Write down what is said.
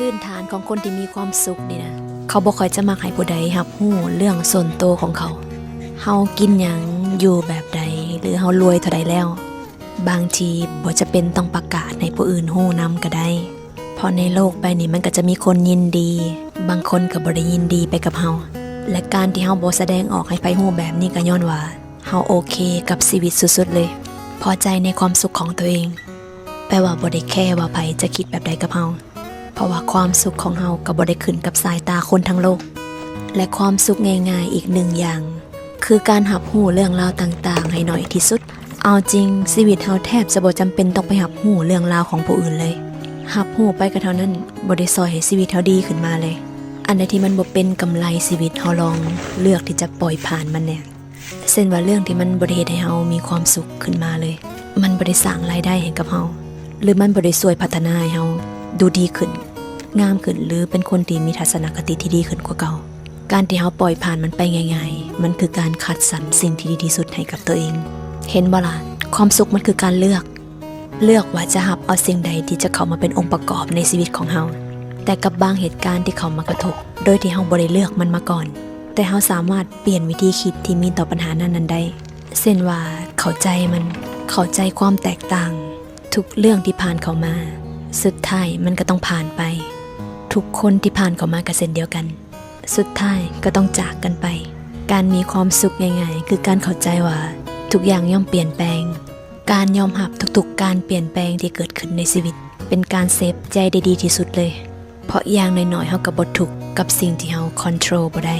พื้นฐานของคนที่มีความสุขนี่นะเขาบ่ค่อยจะมักให้ผู้ใดรับรู้เรื่องส่วนตัวของเขาเฮากินหยังอยู่แบบใดหรือเฮารวยเท่าใดแล้วบางทีบ่จะเป็นต้องประกาศให้ผู้อื่นรู้นำก็ได้เพราะในโลกใบนี้มันก็จะมีคนยินดีบางคนก็บ่ได้ยินดีไปกับเฮาและการที่เฮาบ่แสดงออกให้ไผรู้แบบนี้ก็ย้อนว่าเฮาโอเคกับชีวิตสุดๆเลยพอใจในความสุขของตัวเองแปลว่าบ่ได้แค่ว่าไผจะคิดแบบใดกับเฮาเพราะว่าความสุขของเฮาก็บ่ได้ขึ้นกับสายตาคนทั้งโลกและความสุขง่ายๆอีกหนึ่งอย่างคือการรับรู้เรื่องราวต่างๆให้น้อยที่สุดเอาจริงชีวิตเฮาแทบจะบ่จำเป็นต้องไปรับรู้เรื่องราวของผู้อื่นเลยรับรู้ไปก็เท่านั้นบ่ได้ช่วยให้ชีวิตเฮาดีขึ้นมาเลยอันใดที่มันบ่เป็นกำไรชีวิตเฮาลองเลือกที่จะปล่อยผ่านมันเนี่ยเช่นว่าเรื่องที่มันบ่ได้เฮ็ดให้เฮามีความสุขขึ้นมาเลยมันบ่ได้สร้างรายได้ให้กับเฮาหรือมันบ่ได้ช่วยพัฒนาให้เฮาดูดีขึ้นงามขึ้นหรือเป็นคนที่มีทัศนคติที่ดีขึ้นกว่าเก่าการที่เฮาปล่อยผ่านมันไปง่ายๆมันคือการคัดสรรสิ่งที่ดีที่สุดให้กับตัวเองเห็นบ่ล่ะความสุขมันคือการเลือกว่าจะรับเอาสิ่งใดที่จะเข้ามาเป็นองค์ประกอบในชีวิตของเฮาแต่กับบางเหตุการณ์ที่เข้ามากระทบโดยที่เฮาบ่ได้เลือกมันมาก่อนแต่เฮาสามารถเปลี่ยนวิธีคิดที่มีต่อปัญหานั้นๆได้เช่นว่าเข้าใจความแตกต่างทุกเรื่องที่ผ่านเข้ามาสุดท้ายมันก็ต้องผ่านไปทุกคนที่ผ่านเข้ามาก็เช่นเดียวกันสุดท้ายก็ต้องจากกันไปการมีความสุขง่ายๆคือการเข้าใจว่าทุกอย่างย่อมเปลี่ยนแปลงการยอมรับทุกๆการเปลี่ยนแปลงที่เกิดขึ้นในชีวิตเป็นการเซฟใจได้ดีที่สุดเลยเพราะอย่างน้อยๆเฮาก็บ่ทุกข์กับสิ่งที่เฮาคอนโทรลบ่ได้